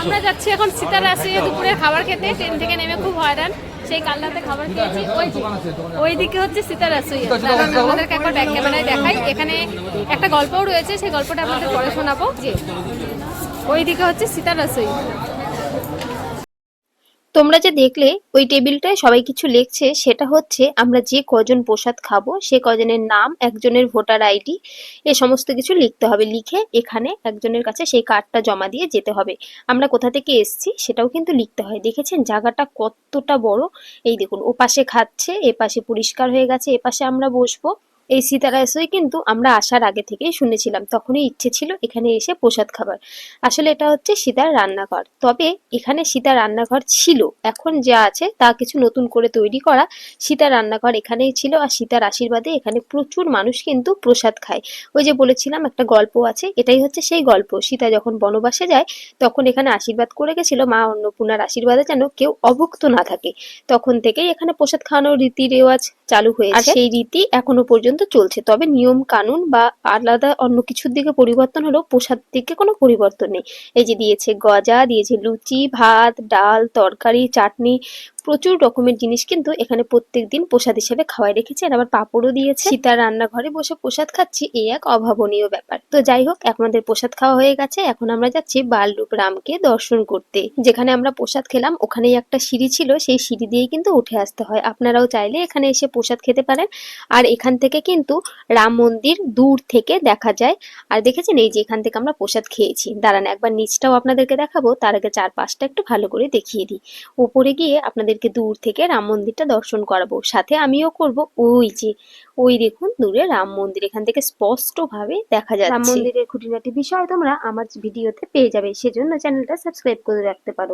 আমরা যাচ্ছি এখন সীতারাসে দুপুরের খাবার খেতে। ট্রেন থেকে নেমে খুব হয়রান, সেই কালনাতে খাবার খেয়েছি। ওইদিকে হচ্ছে সীতারাসই। আমাদেরকে একবার ব্যাক ক্যামেরায় দেখাই, এখানে একটা গল্পও রয়েছে, সেই গল্পটা আপনাদের পরে শোনাবো। যে ওইদিকে হচ্ছে সীতারাসই। তোমরা যে দেখলে ওই টেবিলটায় সবাই কিছু লিখছে, সেটা হচ্ছে আমরা যে কজন প্রসাদ খাবো সে কজনের নাম, একজনের ভোটার আইডি, এ সমস্ত কিছু লিখতে হবে। লিখে এখানে একজনের কাছে সেই কার্ডটা জমা দিয়ে যেতে হবে। আমরা কোথা থেকে এসেছি সেটাও কিন্তু লিখতে হয়। দেখেছেন জায়গাটা কতটা বড়? এই দেখুন, ও পাশে খাচ্ছে, এ পাশে পরিষ্কার হয়ে গেছে, এ পাশে আমরা বসবো। এই সীতারাসই কিন্তু আমরা আসার আগে থেকেই শুনেছিলাম, তখনই ইচ্ছে ছিল এখানে এসে প্রসাদ খাবার। আসলে এটা হচ্ছে সীতার রান্নাঘর। তবে এখানে সীতার রান্নাঘর ছিল, এখন যা আছে তা কিছু নতুন করে তৈরি করা। সীতার রান্নাঘর এখানেই ছিল, আর সীতার আশীর্বাদে এখানে প্রচুর মানুষ কিন্তু প্রসাদ খায়। ওই যে বলেছিলাম একটা গল্প আছে, এটাই হচ্ছে সেই গল্প। সীতা যখন বনবাসে যায় তখন এখানে আশীর্বাদ করে গেছিল মা অন্নপূর্ণার আশীর্বাদে যেন কেউ অভুক্ত না থাকে। তখন থেকেই এখানে প্রসাদ খাওয়ানোর রীতি রেওয়াজ চালু হয়েছে, আর সেই রীতি এখনো পর্যন্ত চলছে। তবে নিয়ম কানুন বা আলাদা অন্য কিছুর দিকে পরিবর্তন হলেও প্রসাদ দিকে কোনো পরিবর্তন নেই। এই যে দিয়েছে গজা, দিয়েছে লুচি, ভাত, ডাল, তরকারি, চাটনি, প্রচুর রকমের জিনিস কিন্তু এখানে প্রত্যেকদিন প্রসাদ হিসেবে খাওয়ায় রেখেছে। আর আবার পাঁপড়ও দিয়েছে। সীতার রান্নাঘরে বসে প্রসাদ খাচ্ছি, এই এক অভাবনীয় ব্যাপার। তো যাই হোক, আমাদের প্রসাদ খাওয়া হয়ে গেছে। এখন আমরা যাচ্ছি বালরূপ রামকে দর্শন করতে। যেখানে আমরা প্রসাদ খেলাম ওখানেই একটা সিঁড়ি ছিল, সেই সিঁড়ি দিয়েই কিন্তু উঠে আসতে হয়। আপনারাও চাইলে এখানে এসে প্রসাদ খেতে পারেন। আর এখান থেকে কিন্তু রাম মন্দির দূর থেকে দেখা যায়। আর দেখেছেন এই যে এখান থেকে আমরা প্রসাদ খেয়েছি। দাঁড়ান একবার নিচটাও আপনাদেরকে দেখাবো, তার আগে চারপাশটা একটু ভালো করে দেখিয়ে দিই। উপরে গিয়ে আপনাদেরকে দূর থেকে রাম মন্দিরটা দর্শন করাবো, সাথে আমিও করব। ওই যে ওই দেখুন দূরে রাম মন্দির, এখান থেকে স্পষ্ট ভাবে দেখা যাচ্ছে। রাম মন্দিরের খুঁটিনাটি বিষয় তোমরা আমার ভিডিওতে পেয়ে যাবে, সেজন্য চ্যানেলটা সাবস্ক্রাইব করে রাখতে পারো।